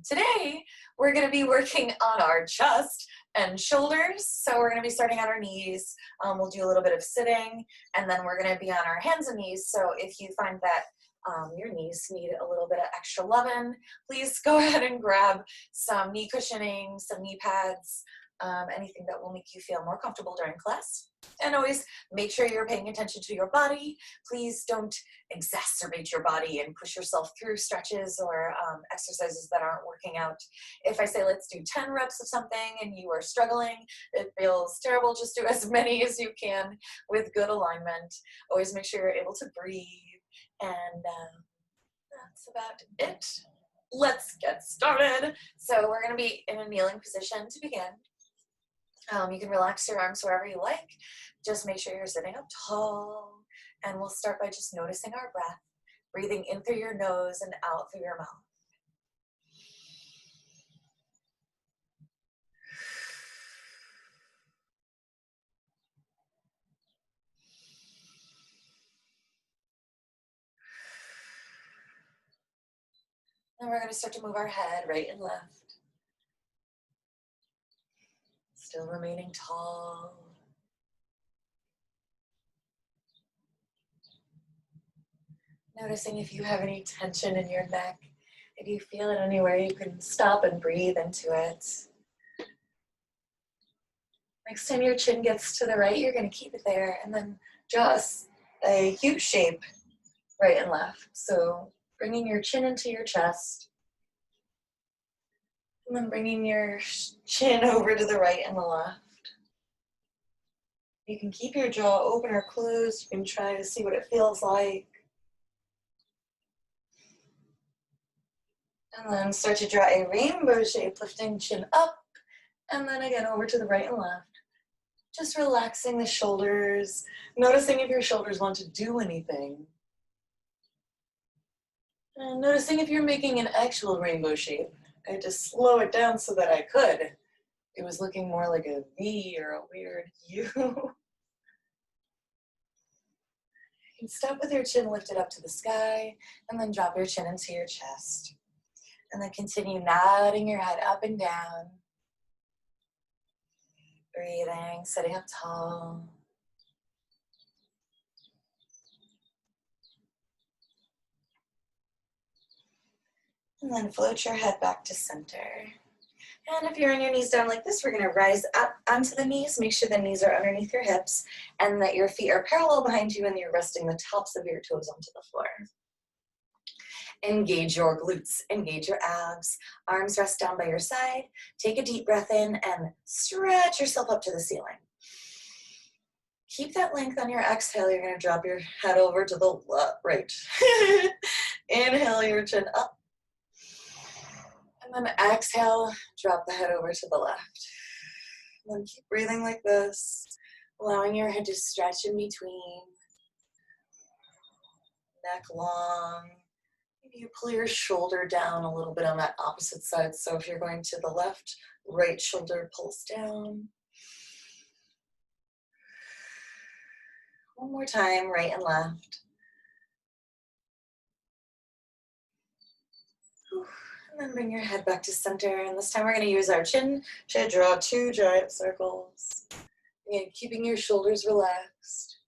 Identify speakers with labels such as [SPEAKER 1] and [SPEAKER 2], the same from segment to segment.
[SPEAKER 1] Today, we're going to be working on our chest and shoulders. So we're going to be starting on our knees. We'll do a little bit of sitting, and then we're going to be on our hands and knees. So if you find that your knees need a little bit of extra loving, please go ahead and grab some knee cushioning, some knee pads, anything that will make you feel more comfortable during class. And always make sure you're paying attention to your body. Please don't exacerbate your body and push yourself through stretches or exercises that aren't working out. If I say let's do 10 reps of something and you are struggling, it feels terrible. Just do as many as you can with good alignment. Always make sure you're able to breathe. And that's about it. Let's get started. So we're going to be in a kneeling position to begin. You can relax your arms wherever you like. Just make sure you're sitting up tall. And we'll start by just noticing our breath, breathing in through your nose and out through your mouth. Then we're going to start to move our head right and left. Still remaining tall. Noticing if you have any tension in your neck. If you feel it anywhere, you can stop and breathe into it. Next time your chin gets to the right, you're going to keep it there and then draw a U shape right and left. So bringing your chin into your chest and then bringing your chin over to the right and the left. You can keep your jaw open or closed. You can try to see what it feels like. And then start to draw a rainbow shape, lifting chin up, and then again over to the right and left. Just relaxing the shoulders, noticing if your shoulders want to do anything. And noticing if you're making an actual rainbow shape. I had to slow it down so that I could. It was looking more like a V or a weird U. You can stop with your chin lifted up to the sky, and then drop your chin into your chest. And then continue nodding your head up and down. Breathing, sitting up tall. And then float your head back to center. And if you're on your knees down like this, we're going to rise up onto the knees. Make sure the knees are underneath your hips and that your feet are parallel behind you and you're resting the tops of your toes onto the floor. Engage your glutes, engage your abs. Arms rest down by your side. Take a deep breath in and stretch yourself up to the ceiling. Keep that length on your exhale. You're going to drop your head over to the right. Inhale your chin up. And then exhale, drop the head over to the left. And then keep breathing like this, allowing your head to stretch in between. Neck long. Maybe you pull your shoulder down a little bit on that opposite side. So if you're going to the left, right shoulder pulls down. One more time, right and left. And then bring your head back to center. And this time we're going to use our chin to draw two giant circles. Again, keeping your shoulders relaxed.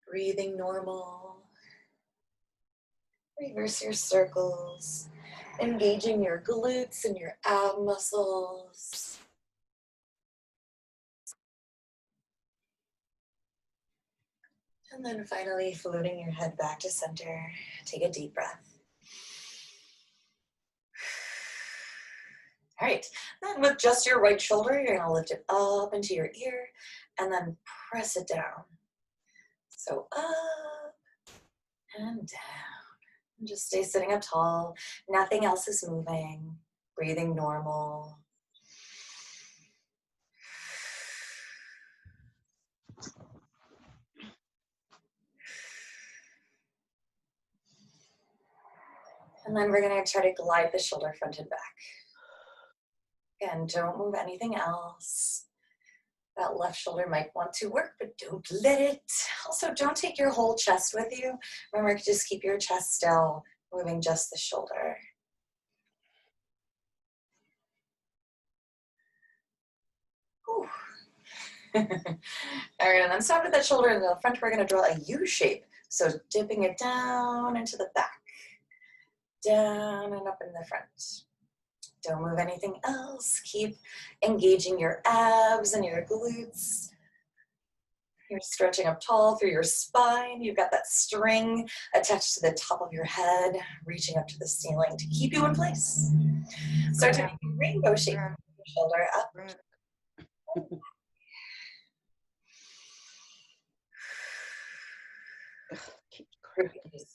[SPEAKER 1] Breathing normal. Reverse your circles. Engaging your glutes and your ab muscles. And then finally floating your head back to center. Take a deep breath. All right, then with just your right shoulder, you're gonna lift it up into your ear and then press it down. So up and down. And just stay sitting up tall. Nothing else is moving. Breathing normal. And then we're gonna try to glide the shoulder front and back. Again, don't move anything else. That left shoulder might want to work, but don't let it. Also, don't take your whole chest with you. Remember, just keep your chest still, moving just the shoulder. All right, and then stop at that shoulder in the front. We're going to draw a U shape. So dipping it down into the back, down and up in the front. Don't move anything else. Keep engaging your abs and your glutes. You're stretching up tall through your spine. You've got that string attached to the top of your head, reaching up to the ceiling to keep you in place. Start to make a rainbow shape. Shoulder up.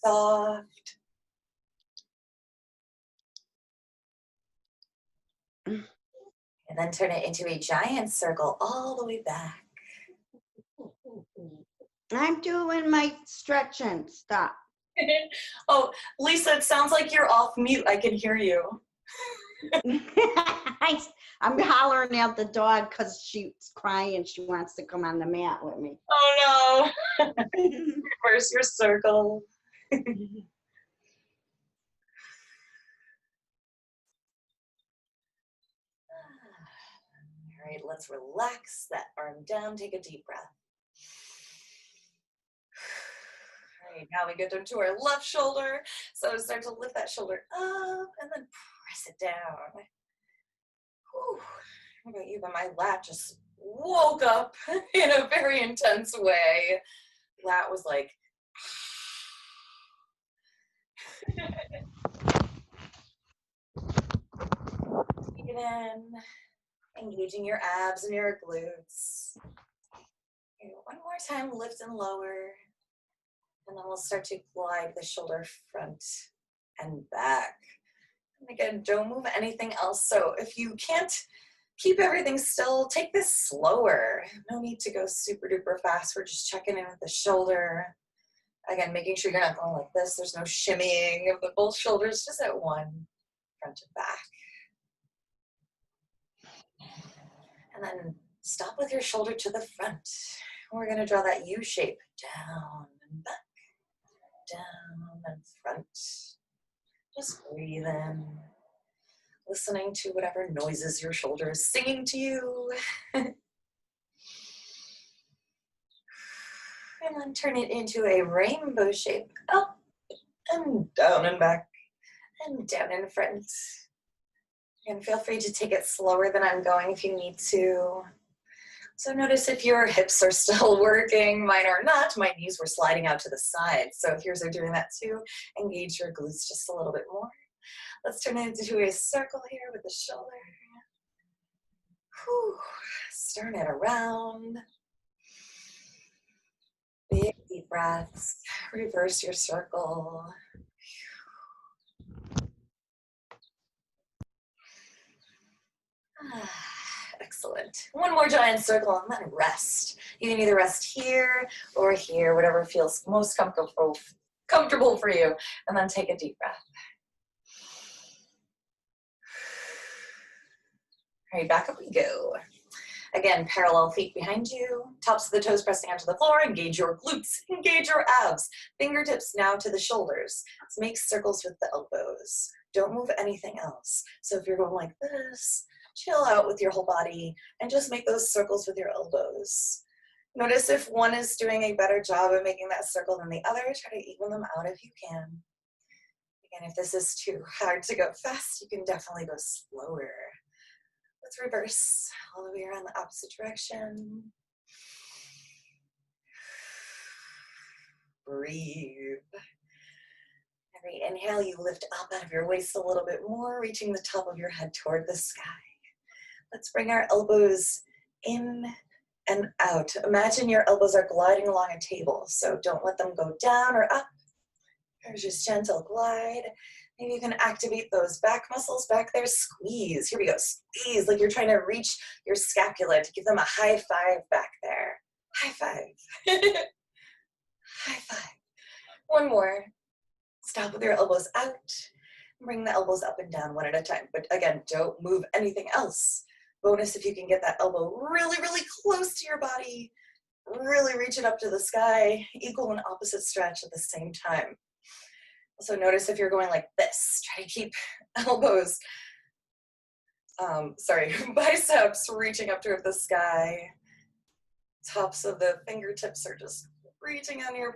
[SPEAKER 1] Soft. And then turn it into a giant circle all the way back.
[SPEAKER 2] I'm doing my stretching. Stop.
[SPEAKER 1] Oh, Lisa, it sounds like you're off mute. I can hear you.
[SPEAKER 2] I'm hollering at the dog because she's crying. She wants to come on the mat with me.
[SPEAKER 1] Oh no. Reverse your circle. All right, let's relax that arm down. Take a deep breath. All right, now we get into our left shoulder. So start to lift that shoulder up and then press it down. Whew. How about you? But my lat just woke up in a very intense way. Lat was like, take it in, engaging your abs and your glutes. Okay, one more time, lift and lower. And then we'll start to glide the shoulder front and back. And again, don't move anything else. So if you can't keep everything still, take this slower. No need to go super duper fast. We're just checking in with the shoulder. Again, making sure you're not going like this. There's no shimmying of the both shoulders, just at one, front to back. And then stop with your shoulder to the front. We're going to draw that U shape, down and back, down and front. Just breathe in, listening to whatever noises your shoulder is singing to you. And then turn it into a rainbow shape, up and down and back, and down in front. And feel free to take it slower than I'm going if you need to. So notice if your hips are still working, mine are not. My knees were sliding out to the side. So if yours are doing that too, engage your glutes just a little bit more. Let's turn it into a circle here with the shoulder. Whew. Turn it around. Big deep breaths. Reverse your circle. Excellent. One more giant circle and then rest. You can either rest here or here, whatever feels most comfortable for you. And then take a deep breath. All right, back up we go. Again, parallel feet behind you, tops of the toes pressing onto the floor, engage your glutes, engage your abs, fingertips now to the shoulders. Let's make circles with the elbows. Don't move anything else. So if you're going like this, chill out with your whole body and just make those circles with your elbows. Notice if one is doing a better job of making that circle than the other, try to even them out if you can. Again, if this is too hard to go fast, you can definitely go slower. Let's reverse all the way around the opposite direction. Breathe. Every inhale, you lift up out of your waist a little bit more, reaching the top of your head toward the sky. Let's bring our elbows in and out. Imagine your elbows are gliding along a table, so don't let them go down or up. There's just gentle glide. Maybe you can activate those back muscles back there. Squeeze. Here we go. Squeeze like you're trying to reach your scapula to give them a high five back there. High five. High five. One more. Stop with your elbows out. Bring the elbows up and down one at a time. But again, don't move anything else Bonus if you can get that elbow really, really close to your body. Really reach it up to the sky, equal and opposite stretch at the same time. Also notice if you're going like this, try to keep elbows, biceps reaching up toward the sky. Tops of the fingertips are just reaching on your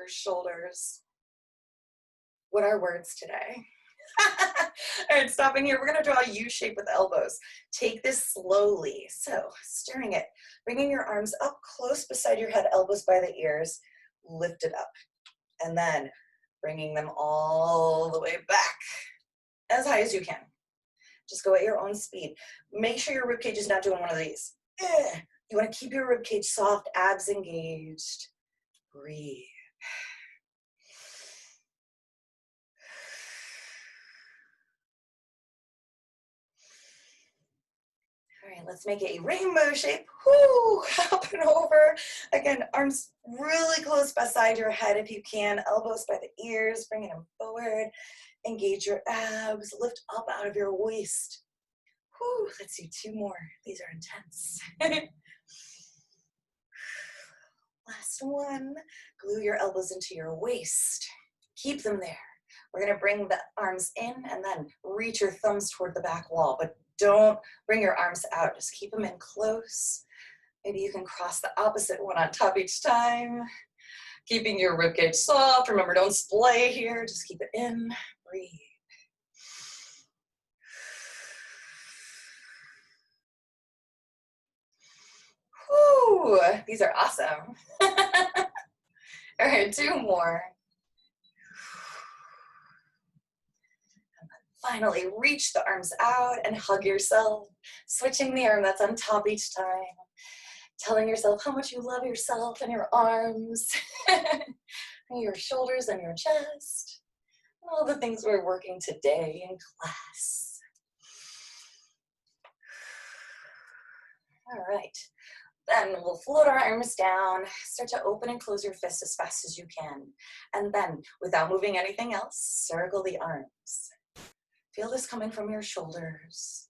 [SPEAKER 1] shoulders. What are words today? All right, stopping here. We're going to draw a U shape with elbows. Take this slowly. So stirring it, bringing your arms up close beside your head, elbows by the ears, lift it up. And then bringing them all the way back as high as you can. Just go at your own speed. Make sure your ribcage is not doing one of these. You want to keep your ribcage soft, abs engaged. Breathe. All right, let's make it a rainbow shape. Whoo, up and over. Again, arms really close beside your head if you can. Elbows by the ears, bringing them forward. Engage your abs, lift up out of your waist. Whoo, let's do 2 more. These are intense. Last one. Glue your elbows into your waist. Keep them there. We're gonna bring the arms in and then reach your thumbs toward the back wall, but don't bring your arms out. Just keep them in close. Maybe you can cross the opposite one on top each time. Keeping your ribcage soft. Remember, don't splay here. Just keep it in. Breathe. Whew, these are awesome. All right, 2 more. Finally, reach the arms out and hug yourself, switching the arm that's on top each time, telling yourself how much you love yourself and your arms, and your shoulders and your chest, all the things we're working today in class. All right, then we'll float our arms down, start to open and close your fists as fast as you can, and then, without moving anything else, circle the arms. Feel this coming from your shoulders.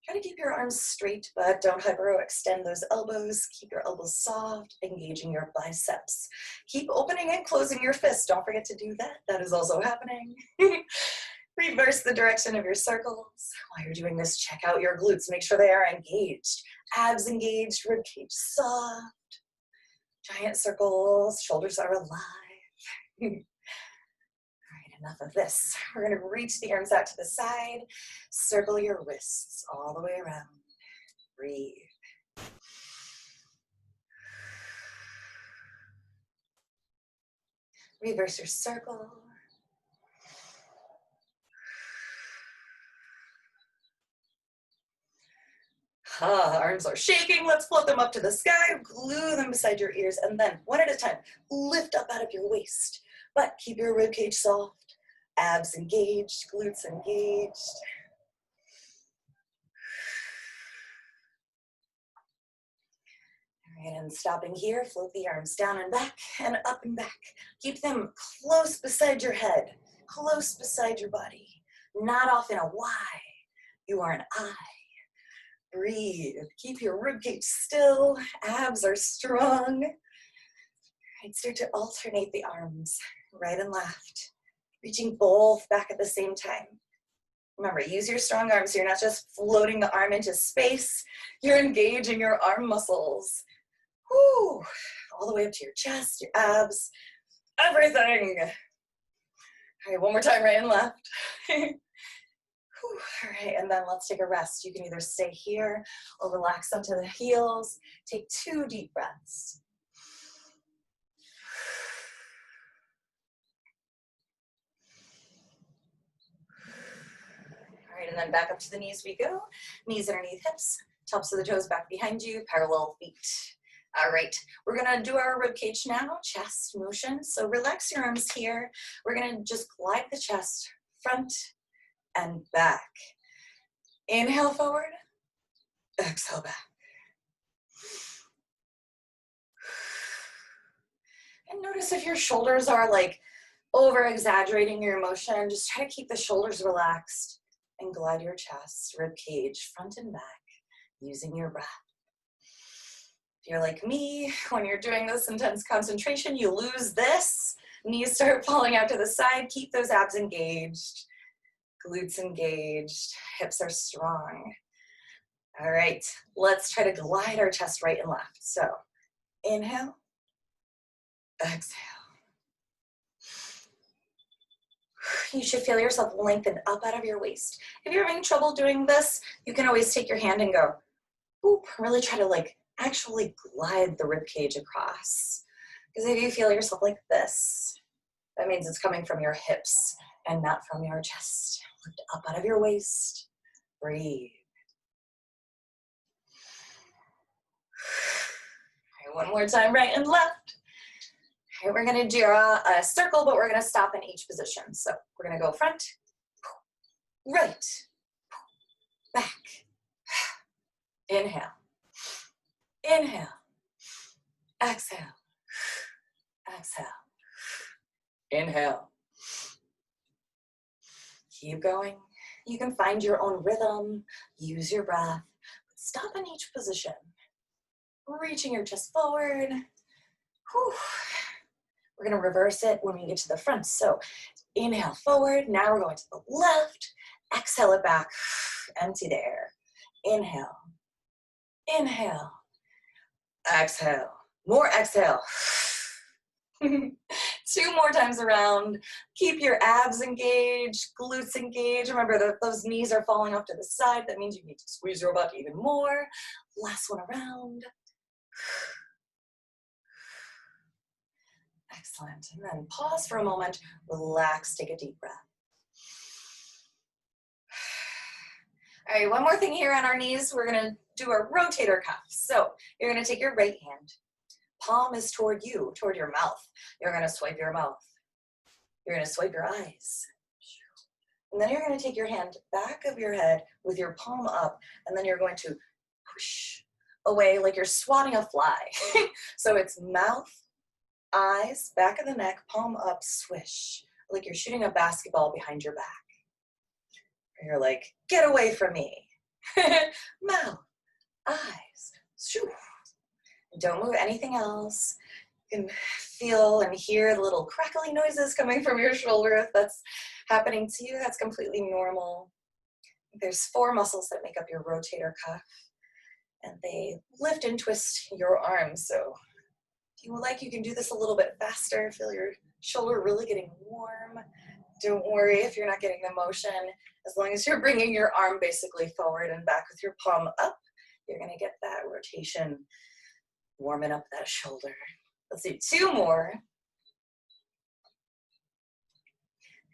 [SPEAKER 1] Try to keep your arms straight, but don't hyperextend those elbows. Keep your elbows soft, engaging your biceps. Keep opening and closing your fists. Don't forget to do that. That is also happening. Reverse the direction of your circles. While you're doing this, check out your glutes. Make sure they are engaged. Abs engaged, ribcage soft. Giant circles, shoulders are alive. Enough of this. We're going to reach the arms out to the side, circle your wrists all the way around. Breathe. Reverse your circle. Arms are shaking. Let's float them up to the sky. Glue them beside your ears, and then one at a time, lift up out of your waist. But keep your ribcage soft. Abs engaged, glutes engaged. All right, and stopping here, float the arms down and back and up and back. Keep them close beside your head, close beside your body. Not off in a Y. You are an I. Breathe. Keep your ribcage still. Abs are strong. All right, start to alternate the arms, right and left. Reaching both back at the same time. Remember, use your strong arms. You're not just floating the arm into space. You're engaging your arm muscles. Whoo! All the way up to your chest, your abs, everything. All right, one more time, right and left. All right, and then let's take a rest. You can either stay here or relax onto the heels. Take 2 deep breaths. And then back up to the knees we go. Knees underneath hips, tops of the toes back behind you, parallel feet. All right, we're gonna do our rib cage now, chest motion. So relax your arms here. We're gonna just glide the chest front and back. Inhale forward, exhale back. And notice if your shoulders are like over exaggerating your motion, just try to keep the shoulders relaxed and glide your chest, rib cage, front and back. using your breath. If you're like me, when you're doing this intense concentration, you lose this. Knees start falling out to the side. Keep those abs engaged, glutes engaged, hips are strong. All right, let's try to glide our chest right and left. So inhale, exhale. You should feel yourself lengthen up out of your waist. If you're having trouble doing this, you can always take your hand and go, oop, really try to like actually glide the rib cage across. Because if you feel yourself like this, that means it's coming from your hips and not from your chest. Lift up out of your waist. Breathe. All right, one more time, right and left. All right, we're gonna do a circle, but we're gonna stop in each position. So we're gonna go front, right, back. Inhale, inhale, exhale, exhale, inhale. Keep going. You can find your own rhythm, use your breath. Stop in each position. Reaching your chest forward. Whew. We're gonna reverse it when we get to the front. So inhale forward, now we're going to the left. Exhale it back, empty the air. Inhale, inhale, exhale, more exhale. 2 more times around. Keep your abs engaged, glutes engaged. Remember that those knees are falling off to the side. That means you need to squeeze your butt even more. Last one around. Excellent. And then pause for a moment, relax, take a deep breath. All right, one more thing here on our knees. We're gonna do our rotator cuff. So you're gonna take your right hand, palm is toward you, toward your mouth. You're gonna swipe your mouth. You're gonna swipe your eyes. And then you're gonna take your hand back of your head with your palm up, and then you're going to push away like you're swatting a fly. So it's mouth, eyes, back of the neck, palm up, swish, like you're shooting a basketball behind your back. And you're like, get away from me. Mouth, eyes, shoo. Don't move anything else. You can feel and hear the little crackling noises coming from your shoulder. If that's happening to you, that's completely normal. There's 4 muscles that make up your rotator cuff, and they lift and twist your arms. So if you would like, you can do this a little bit faster. Feel your shoulder really getting warm. Don't worry if you're not getting the motion. As long as you're bringing your arm basically forward and back with your palm up, you're gonna get that rotation, warming up that shoulder. Let's do 2 more.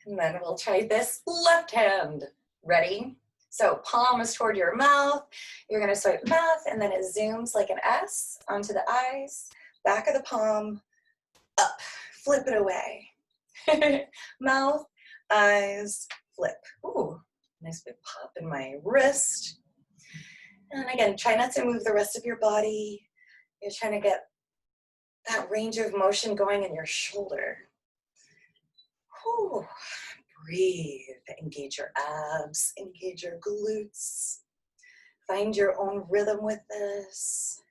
[SPEAKER 1] And then we'll try this left hand. Ready? So palm is toward your mouth. You're gonna swipe mouth, and then it zooms like an S onto the eyes. Back of the palm, up, flip it away. Mouth, eyes, flip. Ooh, nice big pop in my wrist. And again, try not to move the rest of your body. You're trying to get that range of motion going in your shoulder. Ooh. Breathe, engage your abs, engage your glutes. Find your own rhythm with this.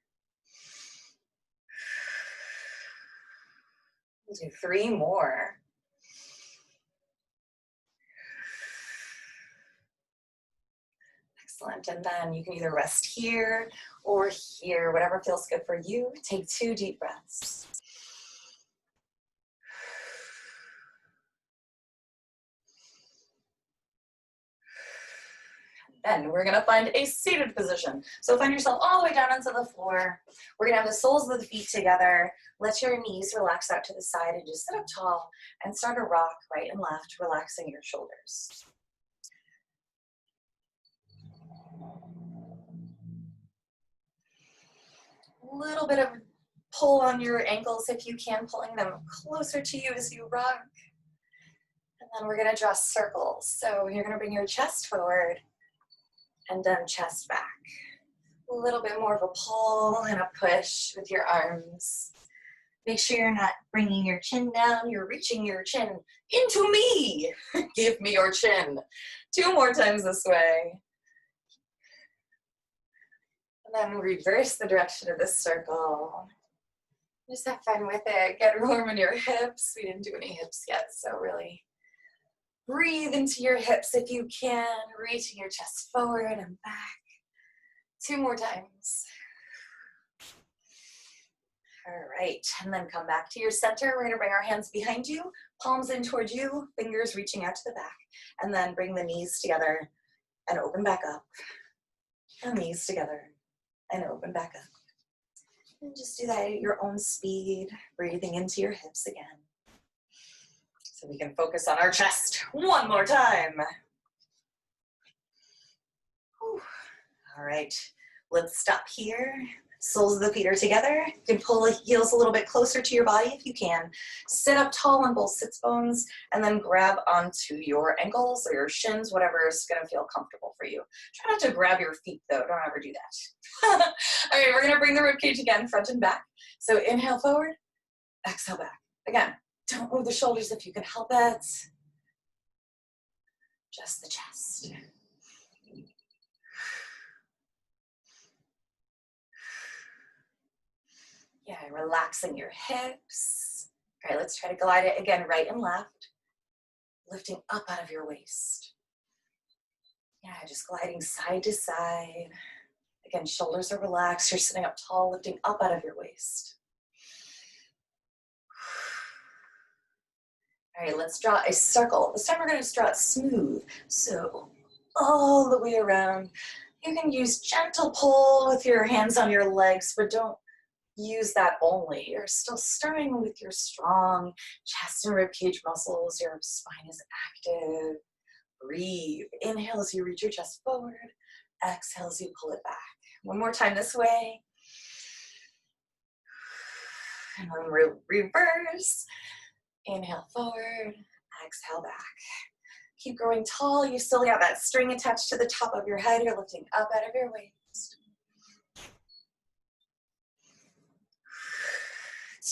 [SPEAKER 1] We'll do 3 more. Excellent, and then you can either rest here or here, whatever feels good for you. Take 2 deep breaths. Then we're gonna find a seated position. So find yourself all the way down onto the floor. We're gonna have the soles of the feet together. Let your knees relax out to the side and just sit up tall and start to rock right and left, relaxing your shoulders. A little bit of pull on your ankles if you can, pulling them closer to you as you rock. And then we're gonna draw circles. So you're gonna bring your chest forward and then chest back. A little bit more of a pull and a push with your arms. Make sure you're not bringing your chin down, you're reaching your chin into me. Give me your chin. 2 more times this way. And then reverse the direction of this circle. Just have fun with it. Get warm in your hips. We didn't do any hips yet, so really breathe into your hips if you can. Reaching your chest forward and back. 2 more times. All right, and then come back to your center. We're gonna bring our hands behind you, palms in towards you, fingers reaching out to the back, and then bring the knees together and open back up. And knees together and open back up. And just do that at your own speed, breathing into your hips again. So we can focus on our chest one more time. Whew. All right, let's stop here. Soles of the feet are together. You can pull the heels a little bit closer to your body if you can. Sit up tall on both sits bones and then grab onto your ankles or your shins, whatever is gonna feel comfortable for you. Try not to grab your feet though, don't ever do that. All right, we're gonna bring the ribcage again, front and back. So inhale forward, exhale back. Again, don't move the shoulders if you can help it. Just the chest. Yeah, relaxing your hips. All right, let's try to glide it again, right and left. Lifting up out of your waist. Yeah, just gliding side to side. Again, shoulders are relaxed. You're sitting up tall, lifting up out of your waist. All right, let's draw a circle. This time we're going to draw it smooth. So all the way around. You can use gentle pull with your hands on your legs, but don't use that only. You're still starting with your strong chest and ribcage muscles. Your spine is active. Breathe. Inhale as you reach your chest forward. Exhale as you pull it back. One more time this way. And then reverse. Inhale forward. Exhale back. Keep growing tall. You still got that string attached to the top of your head. You're lifting up out of your waist.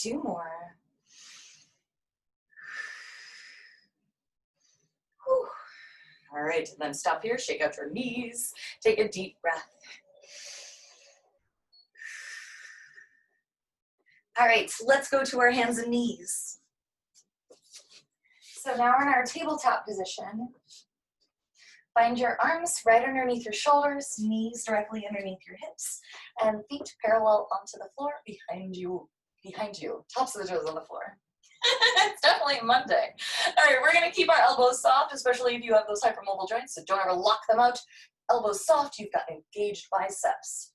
[SPEAKER 1] 2 more. Whew. All right, then stop here, shake out your knees, take a deep breath. All right, let's go to our hands and knees. So now we're in our tabletop position. Find your arms right underneath your shoulders, knees directly underneath your hips, and feet parallel onto the floor behind you. Tops of the toes on the floor. It's definitely Monday. All right, we're gonna keep our elbows soft, especially if you have those hypermobile joints, so don't ever lock them out. Elbows soft, you've got engaged biceps.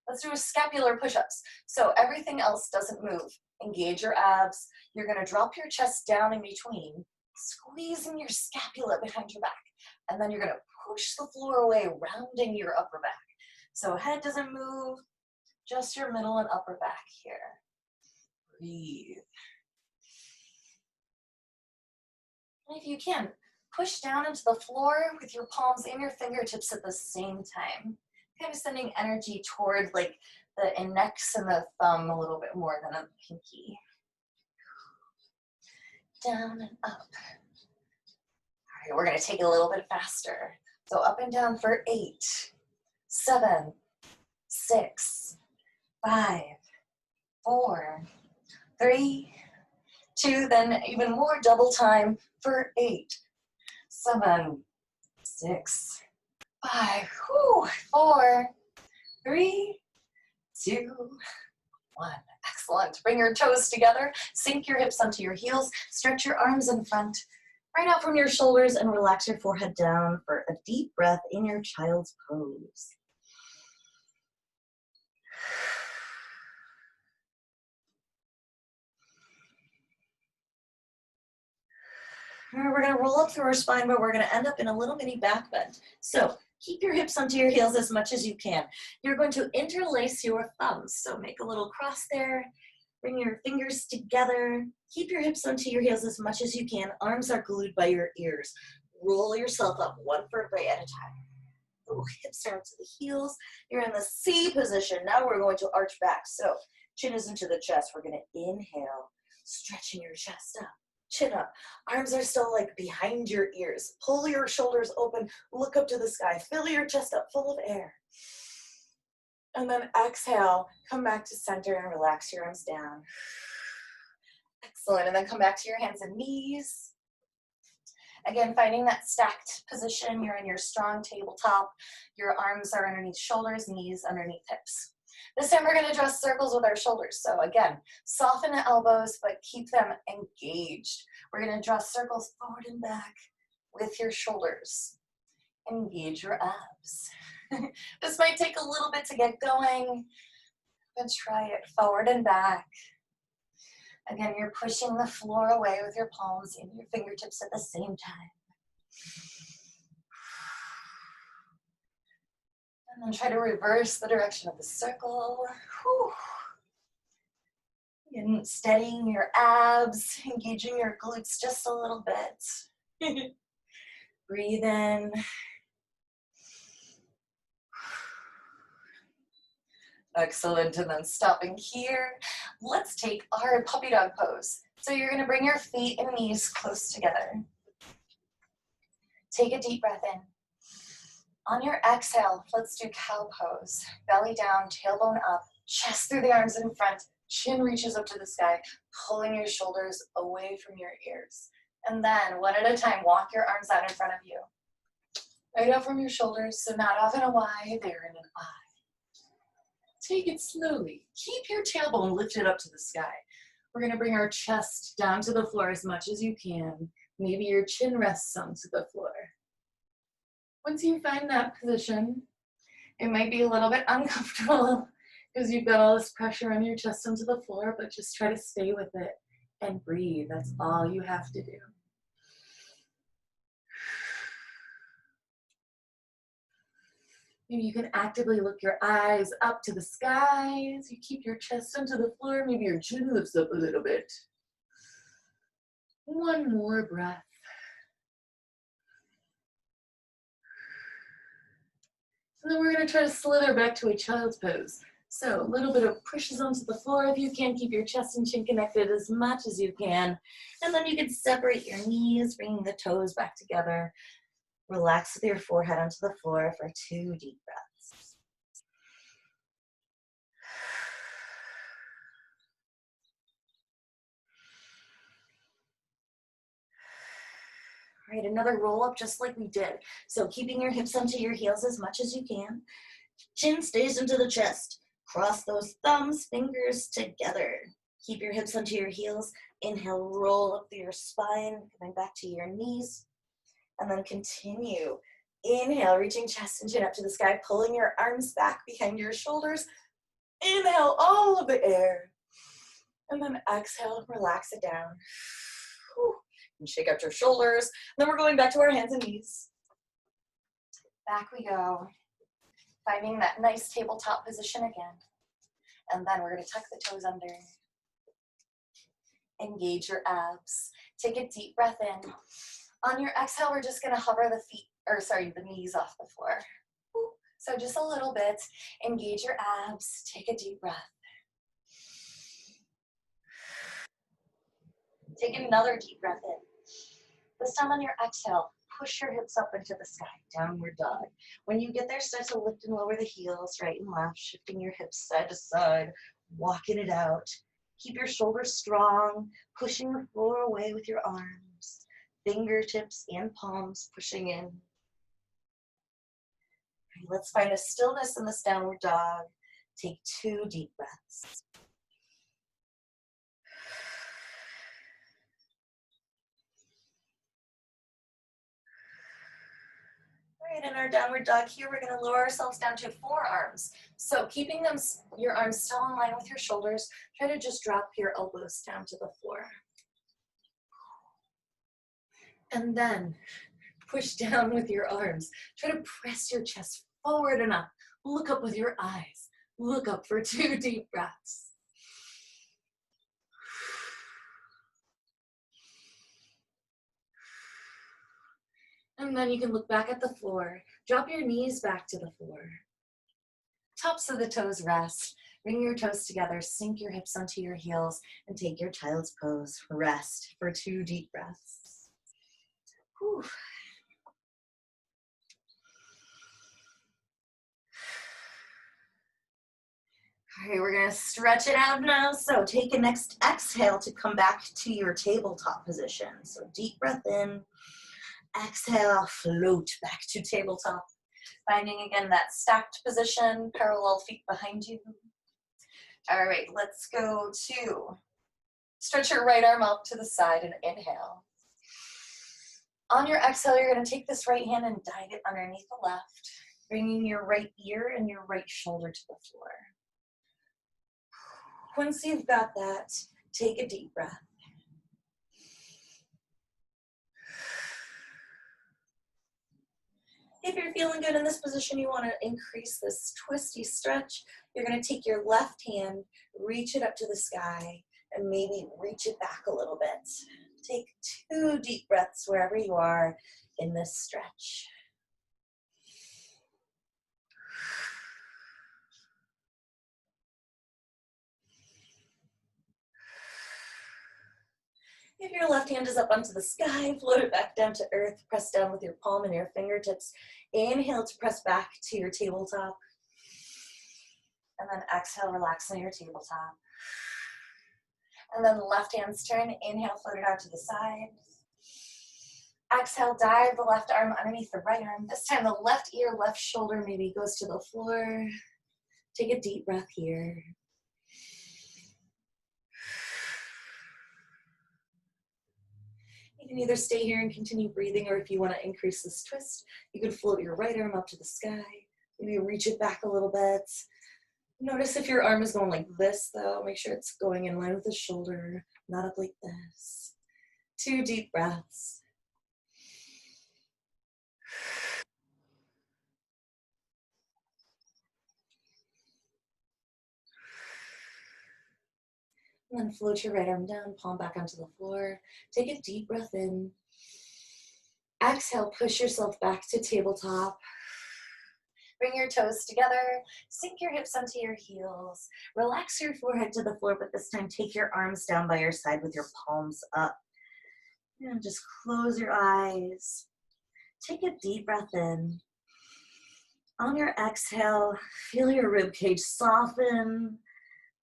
[SPEAKER 1] Let's do a scapular push-ups. So everything else doesn't move. Engage your abs. You're gonna drop your chest down in between, squeezing your scapula behind your back, and then you're gonna push the floor away, rounding your upper back. So head doesn't move, just your middle and upper back here. Breathe. And if you can, push down into the floor with your palms and your fingertips at the same time. Kind of sending energy toward like the index and the thumb a little bit more than a pinky. Down and up. All right, we're gonna take it a little bit faster. So up and down for 8, 7, 6, 5, 4, 3, 2, then even more double time for 8, 7, 6, 5, 4, 3, 2, 1. Excellent. Bring your toes together, sink your hips onto your heels, stretch your arms in front, right out from your shoulders, and relax your forehead down for a deep breath in your child's pose. All right, we're going to roll up through our spine, but we're going to end up in a little mini back bend. So keep your hips onto your heels as much as you can. You're going to interlace your thumbs. So make a little cross there. Bring your fingers together. Keep your hips onto your heels as much as you can. Arms are glued by your ears. Roll yourself up 1 vertebrae at a time. Little hips are into the heels. You're in the C position. Now we're going to arch back. So chin is into the chest. We're going to inhale, stretching your chest up. Chin up. Arms are still like behind your ears. Pull your shoulders open. Look up to the sky. Fill your chest up full of air. And then exhale, come back to center and relax your arms down. Excellent, and then come back to your hands and knees. Again, finding that stacked position, you're in your strong tabletop, your arms are underneath shoulders, knees underneath hips. This time we're gonna draw circles with our shoulders. So again, soften the elbows, but keep them engaged. We're gonna draw circles forward and back with your shoulders. Engage your abs. This might take a little bit to get going, but try it forward and back. Again, you're pushing the floor away with your palms and your fingertips at the same time. And then try to reverse the direction of the circle. Whew. And steadying your abs, engaging your glutes just a little bit. Breathe in. Excellent, and then stopping here. Let's take our puppy dog pose. So you're gonna bring your feet and knees close together. Take a deep breath in. On your exhale, let's do cow pose. Belly down, tailbone up, chest through the arms in front, chin reaches up to the sky, pulling your shoulders away from your ears. And then, one at a time, walk your arms out in front of you. Right out from your shoulders, so not off in a Y, they're in an I. Take it slowly. Keep your tailbone lifted up to the sky. We're gonna bring our chest down to the floor as much as you can. Maybe your chin rests onto the floor. Once you find that position, it might be a little bit uncomfortable because you've got all this pressure on your chest onto the floor, but just try to stay with it and breathe. That's all you have to do. Maybe you can actively look your eyes up to the sky as you keep your chest onto the floor. Maybe your chin lifts up a little bit. One more breath. And then we're going to try to slither back to a child's pose. So a little bit of pushes onto the floor. If you can, keep your chest and chin connected as much as you can. And then you can separate your knees, bringing the toes back together. Relax with your forehead onto the floor for 2 deep breaths. All right, another roll up just like we did. So keeping your hips onto your heels as much as you can. Chin stays into the chest. Cross those thumbs, fingers together. Keep your hips onto your heels. Inhale, roll up through your spine, coming back to your knees. And then continue. Inhale, reaching chest and chin up to the sky, pulling your arms back behind your shoulders. Inhale all of the air. And then exhale, relax it down. Whew. And shake out your shoulders. And then we're going back to our hands and knees. Back we go. Finding that nice tabletop position again. And then we're going to tuck the toes under. Engage your abs. Take a deep breath in. On your exhale, we're just going to hover the knees off the floor. So just a little bit. Engage your abs. Take a deep breath. Take another deep breath in. This time on your exhale, push your hips up into the sky, downward dog. When you get there, start to lift and lower the heels, right and left, shifting your hips side to side, walking it out. Keep your shoulders strong, pushing the floor away with your arms, fingertips and palms pushing in. Right, let's find a stillness in this downward dog. Take 2 deep breaths. All right, in our downward dog here, we're going to lower ourselves down to forearms. So keeping your arms still in line with your shoulders, try to just drop your elbows down to the floor. And then push down with your arms. Try to press your chest forward and up. Look up with your eyes. Look up for 2 deep breaths. And then you can look back at the floor. Drop your knees back to the floor. Tops of the toes rest. Bring your toes together, sink your hips onto your heels, and take your child's pose. Rest for 2 deep breaths. Whew.
[SPEAKER 2] Okay, we're gonna stretch it out now. So take a next exhale to come back to your tabletop position. So deep breath in, exhale, float back to tabletop.
[SPEAKER 1] Finding again that stacked position, parallel feet behind you. All right, let's go to stretch your right arm out to the side and inhale. On your exhale, you're going to take this right hand and dive it underneath the left, bringing your right ear and your right shoulder to the floor. Once you've got that, take a deep breath. If you're feeling good in this position, you want to increase this twisty stretch. You're going to take your left hand, reach it up to the sky, and maybe reach it back a little bit. Take 2 deep breaths wherever you are in this stretch. If your left hand is up onto the sky, float it back down to earth. Press down with your palm and your fingertips. Inhale to press back to your tabletop. And then exhale, relax on your tabletop. And then left hand's turn. Inhale, float it out to the side. Exhale, dive the left arm underneath the right arm. This time the left ear, left shoulder maybe goes to the floor. Take a deep breath here. You can either stay here and continue breathing, or if you want to increase this twist, you can float your right arm up to the sky. Maybe reach it back a little bit. Notice if your arm is going like this, though. Make sure it's going in line with the shoulder, not up like this. 2 deep breaths. And then float your right arm down, palm back onto the floor. Take a deep breath in. Exhale, push yourself back to tabletop. Bring your toes together, sink your hips onto your heels. Relax your forehead to the floor, but this time take your arms down by your side with your palms up. And just close your eyes. Take a deep breath in. On your exhale, feel your rib cage soften.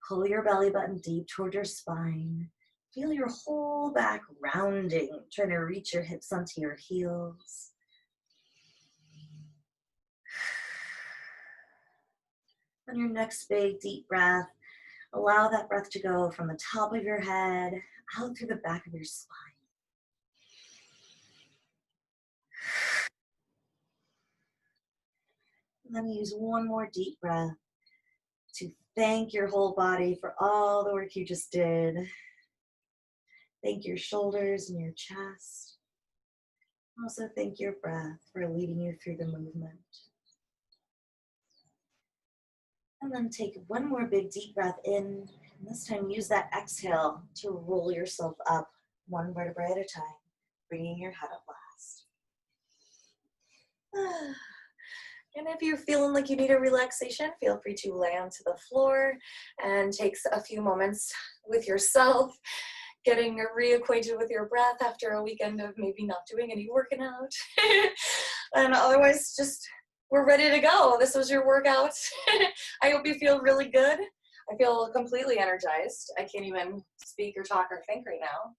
[SPEAKER 1] Pull your belly button deep toward your spine. Feel your whole back rounding, trying to reach your hips onto your heels. On your next big deep breath, allow that breath to go from the top of your head out through the back of your spine. And then use one more deep breath to thank your whole body for all the work you just did. Thank your shoulders and your chest. Also thank your breath for leading you through the movement. And then take one more big deep breath in. And this time use that exhale to roll yourself up 1 vertebrae at a time, bringing your head up last. And if you're feeling like you need a relaxation, feel free to lay onto the floor and take a few moments with yourself, getting reacquainted with your breath after a weekend of maybe not doing any working out. And otherwise, just we're ready to go. This was your workout. I hope you feel really good. I feel completely energized. I can't even speak or talk or think right now.